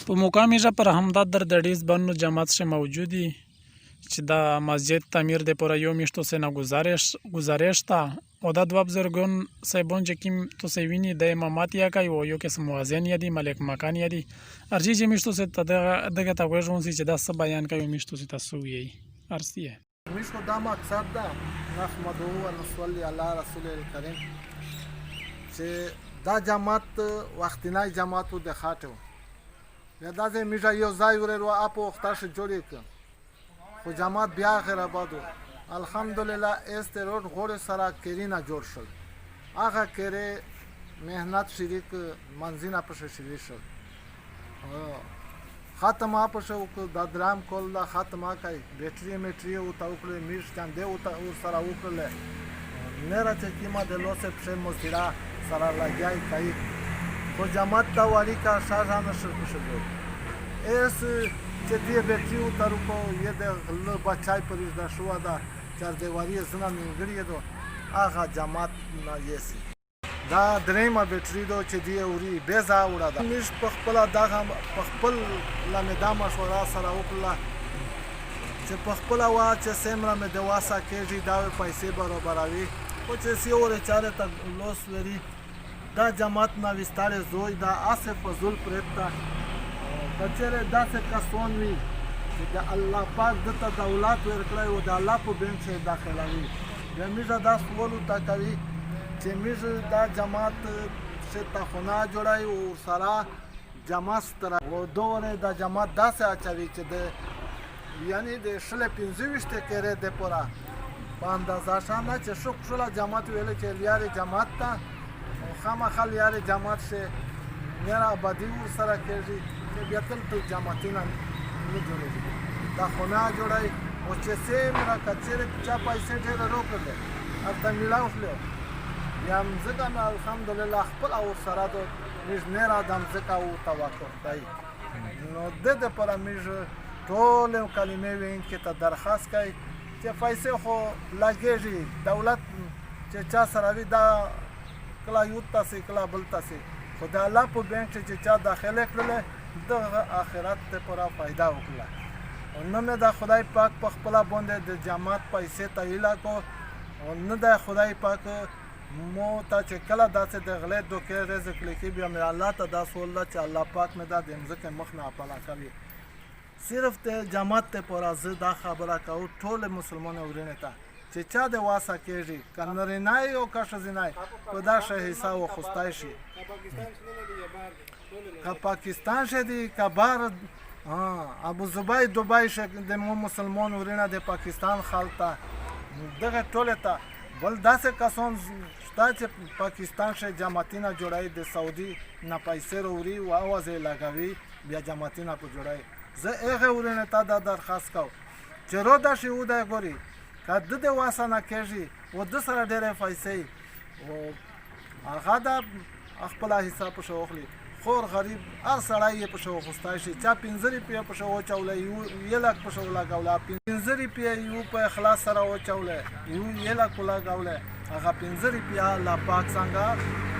په مقام ایجا پر همداد در دړیز بنو جماعت شه موجودی چې دا مسجد تعمیر د پورا یو میشتو سه گزارش تا او دا دو بزرگان صاحبان چې کیم تو سوینی د امامات یا کوي او یو کس موازن یا دی ملک مکان یا دی ارجی چې میشتو سه دغه تا وژون چې دا څه بیان کوي میشتو سه تاسو یې ارسیه میشتو دا مقصد ده نحمده و نصلي علی رسول الکریم چې دا جماعت وختنای جماعت د خاطو یا دا زه میجا یو ځای ورو اپو ختاش جوړی ک خو جماعت بیا غیر آبادو الحمدلله استرور غور سره کرینا جوړ شل هغه کړي مهنت شریک منځینه په شریک شل ختمه په شو د درام کول دا ختمه کوي بیټری او تاوکل میش کاندې او سره وکړل نه راته کیما د لوسه په مسترا سره لګای کوي خو جماعت دا واری کا شاهانه شل اس چې دې بیټری او ترکو یې د غل بچای پرې د شو دا چار دیواری زنه نیمګړی دو هغه جماعت نه یسي دا درېمه بیټری دو چې دی اوري بیزا وړه دا مش په خپل دغه په خپل لمدا مشوره سره وکړه چې په خپل وا چې سیمره مې د واسه کېږي دا پیسې برابروي او چې سیوره چاره ته لوس لري دا جماعت نه وستاره زوی دا اسه فضل پرتا کچره داسې کسون وي چې د الله پاک دته دولت ورکړی او د الله په بینک کې داخلوي بیا میزه دا سوالو تا کوي چې میزه دا جماعت چې تخونه جوړای او سره جماعت تر او دوره دا جماعت داسې اچوي چې د یعنی د شل 25 کېره د پورا په اندازه شانه چې شوله جماعت ویل چې لیاري جماعت ته او خامخا لیاري جماعت شه میرا آبادی سره کېږي چې بیا تل جماعتونه نه جوړېږي دا خونه جوړای او چې سیمره کچره چا پیسې ډېر روکړل اته میلاو شلو یا مزګه نه الحمدلله خپل او سره د نیر ادم زکه او توکل دی نو د پر میج ټول کلمې وین کې ته درخواست کوي چې پیسې خو لګېږي دولت چې چا سره وي دا کلا یو تاسو کلا بل تاسو خو د الله په بینک چې چا داخله کړل د آخرت ته پورا فائدہ وکړه او نه مې د خدای پاک په خپل باندې د جماعت پیسې تایلا کو او نه د خدای پاک مو ته چې کله داسې د غلې دوکې رزق لیکي بیا مې الله ته دا سوال چې الله پاک مې دا د مځکه مخ نه اپلا کوي صرف د جماعت ته پورا زه دا خبره کوم ټول مسلمان ورینه ته چې چا د واسه کېږي کنرینای او کښزینای په دا شه حساب او خوستای شي که پاکستان شه دی که بار ابو ظبي دبي شه د مسلمان ورینه د پاکستان خالته دغه ټوله ته بل داسې کسان شته چې پاکستان شه جماعتونه جوړای د سعودي نه پیسې وروړي او اوازې لګوي بیا جماعتونه په جوړای زه هغه ورینه ته دا درخواست کوم چې رو دا شی و دا ګوري که د واسه نه کېږي او د سره ډېرې پیسې او هغه د خپل حساب په شوخلي خور غریب هر سړی یې په شو خوستای شي چا 15 روپیا په شو چولې یو لک په شو لګولا 15 روپیا یو په اخلاص سره و چولې یو لک لګولې هغه 15 روپیا لا پاک څنګه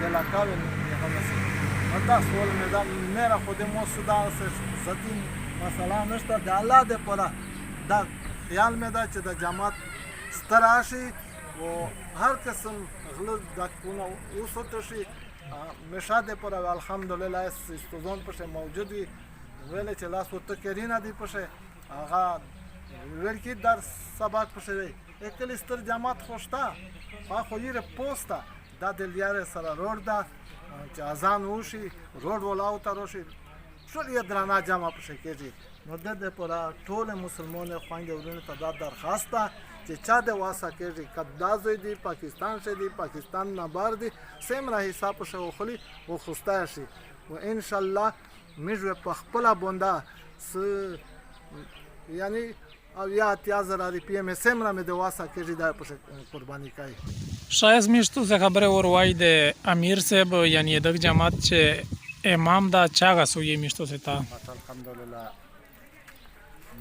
د لکاوي نه همسه دا سوال مې دا نه را خو د مو صدا ستي مثلا نشته د الله د پره دا خیال مې دا چې د جماعت ستراشي او هر قسم غلط دکونه اوسته شي مشاده پر الحمدلله استوزون پشه موجود وي ویل چې لاس ورته کرینا دی پشه هغه ویل کې در سبق پشه وي اکل استر جماعت خوشتا خو یې پوسټا د دلیار سره روډ دا چې اذان وشي روډ ولاو ته روشي ټول یې درانه جمع پشه کېږي نو د پر ټول مسلمان خويندې ورونه ته دا درخواست ده چې چا د واسه کېږي کدا زوی دی پاکستان شه دی پاکستان نه بار دی سیمره حساب شو خلی او خوستا شي و ان شاء الله مجو په خپل بوندا یعنی او یا 10000 روپیه مې سیمره مې د واسه کېږي دا په قرباني کوي شاید میشتو څه خبره وروای د امیر صاحب یعنی د جماعت چې امام دا چاغه سوې میشتو ستا الحمدلله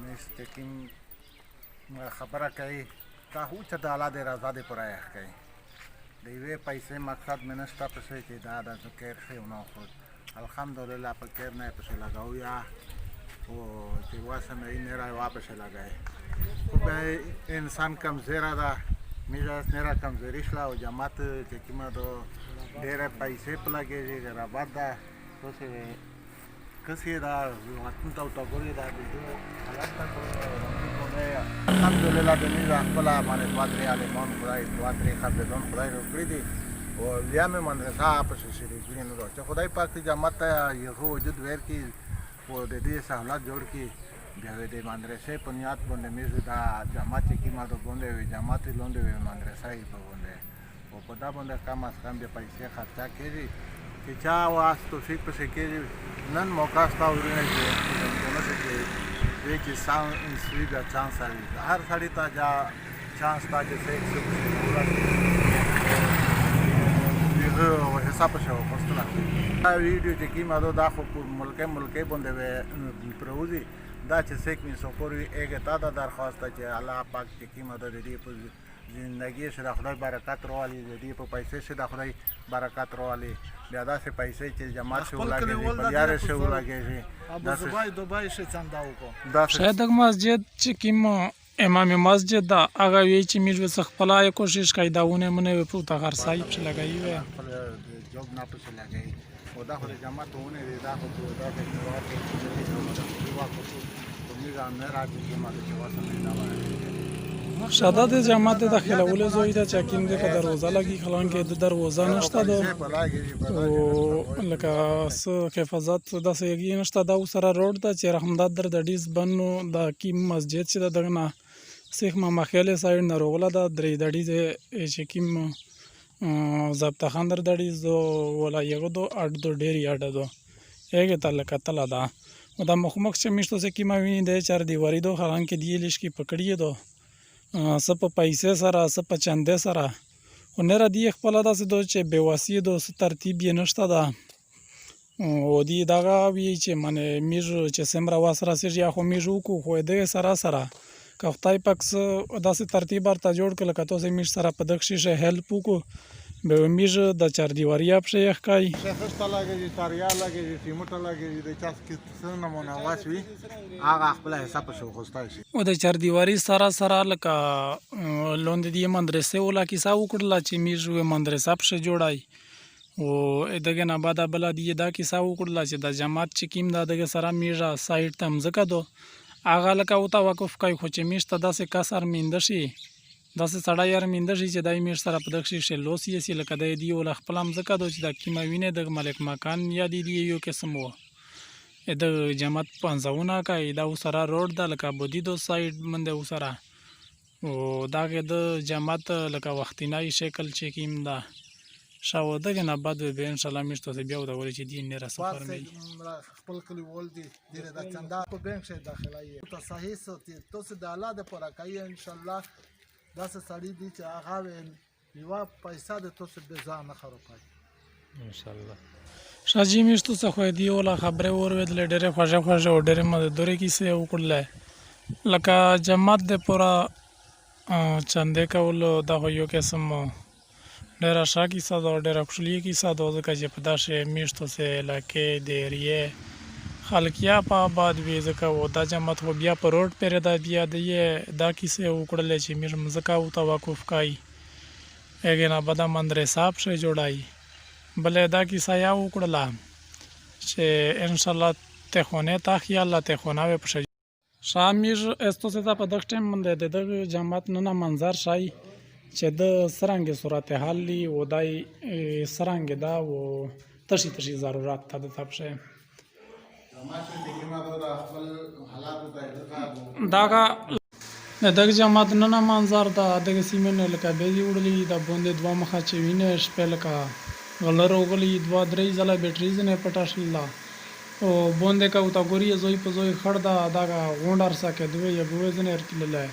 مستقیم خبره کوي تا هو چې د الله د رضا د پرایخ کوي د یوې پیسې مقصد مې نشته پسې چې دا د ذکر شي نو خو الحمدلله په کیر نه پسې لګاو یا او چې واسه نه نه را واپس لګای خو به انسان کم زیرا ده میجا نه کمزوري شلا او جماعت چې کیما دو ډېر پیسې په لګېږي غرابت ده اوس کسي دا وطن ته وګوري دا د حالات ته الحمدلله د میجا خپل باندې دواتري عالمان خدای دواتري خبرون خدای روکړي دي او بیا مې مدرسه په شری ګرین نو چې خدای پاک ته جماعت ته یو وجود ورکړي او د دې سہولت جوړ کړي بیا د مدرسې په نیت باندې میجا دا جماعت کیما دو باندې وي جماعت لوندې وي مدرسه یې په باندې او په دا باندې کم از کم د پیسې خرچه کړي چې چا واس توفیق پسې کېږي نن موقع ستا ورونه چې دې کې سان انسوي بیا چانس آوي هر سړي ته جا چانس تا چې څه حساب شو پښتنه دا ویډیو چې کیما دا خو ملک باندې پروزي دا چې سیک می سپوري اګه تا دا درخواست چې الله پاک چې کیما د دې په زندگی سره خدای برکت راولي دې په پیسې سره خدای برکت راولي بیا داسې پیسې چې جماعت شو لاګي بلیار شو لاګي ابو دوبای شي څنګه وکړو شاید د مسجد چې کیم امام مسجد دا هغه وی چې میږي څخ پلای کوشش کوي داونه منه په تا غر صاحب چې لګایي وي جوب نه پڅ لګي او دا خو جماعت ونه دی دا خو دا د نه راځي چې ما د واسه نه شاده د جماعت داخلولو زوی دا چکیم د دروازه لګي خلان کې د دروازه نشته دو او لکه څه حفاظت داسې یګي نشته دا سره روډ ته چې رحمداد در د ډیز بنو د کیم مسجد چې دغه سیخ ما مخاله سایډ نه روغله د درې د ډیز چې کیم ضبط خاندر د ډیز ولا یو دو اډ دو ډیری اډ دو هغه تل کتل دا او د مخمخ چې مشته چې کیما ویني د چار دیواری دو خلان کې دی لش کې پکړی دو سپ پیسې سره سپ چندې سره خو نه را دی خپل داسې دو چې بېواسي دو ترتیب یې نشته ده او دی دغه وی چې منه میږ چې سمرا واسره سي یا خو میږ کو خو دې سره سره کفتای پکس داسې ترتیب ورته جوړ کړل کته سي میږ سره په دښ شي هیلپ کو به میږ د چار دیواری اپ شي ښکای شخص ته لګي تاریا لګي سیمټ لګي د چا څه نمونه واسوي هغه خپل حساب شو خوستای شي او د چار دیواری سره سره لکه لوند دی مدرسې ولا کیسه وکړه چې میږ مدرسه په جوړای او دغه نه بعد بل دی دا کیسه وکړه چې د جماعت چې کیم دغه سره میږه سایت تم زکه دو هغه لکه او توقف کوي خو چې میشته داسې کسر میند شي داسې سړی یار میند شي چې دای میش سره په دغه شي لوس یې سي لکه د دی ول خپل هم زکه دو چې د کیما وینه د ملک مکان یا دی یو قسم وو د جماعت پنځونه کوي دا سره روډ د لکه بودی دو سایډ منده وسره او داګه د جماعت لکه وختینای شکل چې کیم دا شاو دغه نه بعد به ان شاء الله میشته بیا د ورې چې دین نه را سفر مې خپل کلی ول دي د چندا په بانک شه داخلي ته صحیح سوتي تو سه د الله د پر کوي ان شاء الله داس سړی دي چې هغه یو پیسې د تو سه به ځان خرابای ان شاء الله شاجی میشته څه خو دی ولا خبره ورود لډره خوښه او ډره مددوري کیسه وکړل لکه جماعت د پورا چندې کولو دا یو قسم ډېره ښه کیسه ده او ډېره خوشحالي کیسه ده ځکه چې په داسې میاشتو سې علاقې د ایریې خلکیا په آباد وي ځکه و دا جماعت خو بیا په روډ پرې دا بیا د دا کیسې وکړلې چې موږ مځکه او توقف کوي هغې نه به دا مدرسه پسې جوړایي بله دا کیسه یا وکړله چې انشاءالله تخونه تا خیال لا تخونه وې پسې ښه موږ استوسې ته په دغه ټایم باندې د دغه جماعت نه منظر ښایي چې د سرنګ صورتحال لی و دای سرنګ دا و تشي ضرورت ته د تبشه داګه دغه جماعت نه منظر دا دغه سیمه لکه به جوړلی دا باندې دوه مخه چې وینې شپه لکه غلر وغلی دوه درې ځله بیټریز نه پټاشل او باندې کا او تا ګوري زوی په زوی خړ دا داګه غونډر سکه دوی یو ځنه ارتلله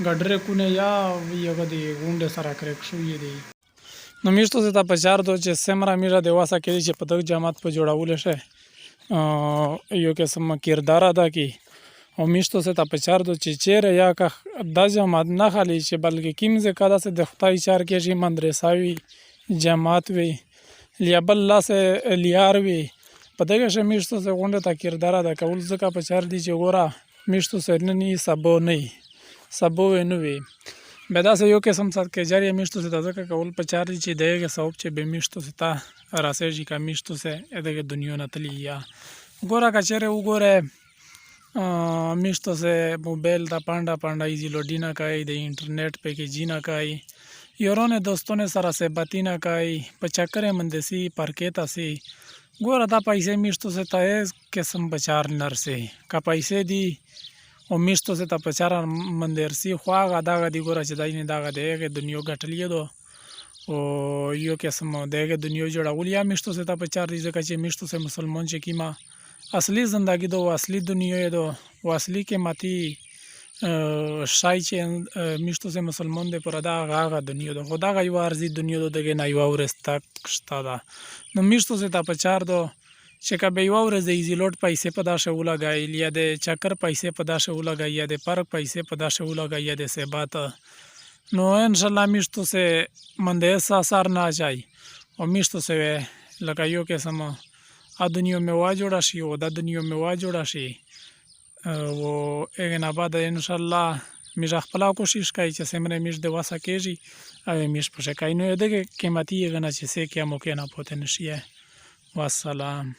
ګډره کونه یا یو دی غونډه سره کرک شو یې دی نو میشته ته په چار دو چې سمرا میرا دی واسه کړي چې په دغه جماعت په جوړاول شي یو قسم کردار ادا کی او میشته ته په چار دو چې چیرې یا که د جماعت نه خالي چې بلکې کیمزه کدا سه د خدای چار کې شي مدرسه وي جماعت وي لیا بل الله سه لیار وي په دغه شی میشتو سه غونډه ته کردار ادا کول ځکه په چار دي چې ګوره میشتو سه نن یې سبو نه وي سبو یې نه وي بیا داسې یو قسم سات کې جاری میشتو سه ته ځکه کول په چار دي چې دغه سبب چې به میشتو سه ته راسېږي که میشتو سه دغه دنیا نه تلي یا ګوره که چېرې وګورئ میشتو سه موبایل ته پانډه ایزي لوډي نه کوي د انټرنیټ پیکیجي نه کوي یاران دوستان سره صحبتی نه کوي په چکر مندسی پرکې تاسي ګوره دا پیسې میشتو سه ته قسم بچار نرسي که پیسې دي او میشتو سه ته پچار مندرسي خو هغه دغه دی ګوره چې دای نه دغه دی هغه دنیا ګټلې دو او یو قسم دغه دنیا جوړول یا میشتو سه ته پچار دي ځکه چې میشتو سه مسلمان چې کیما اصلي زندگی دو اصلي دنیا دو او اصلي قیمتي شای چې میشتو سه مسلمان دی پر دا هغه دنیا دو خدا غي ورزي دنیا دو دغه نه یو ورستک شتا دا نو میشتو سه ته پچار دو چې کبه یو ورځ د ایزي لوډ پیسې په داشه ولګایل یا د چکر پیسې په داشه ولګای یا د پارک پیسې په داشه ولګای یا د سبات نو ان شاء الله میشتو سه منده اثر نه چای او میشتو سه لکه یو کې سم ا دنیا میں وا جوړا شي او د دنیا میں وا جوړا شي او اګه نه بعد ان شاء الله میش خپل کوشش کوي چې سمره میش د واسه کېږي او میش په شکای نو دغه قیمتي غنه چې سه کې مو کې نه پوتې نشي والسلام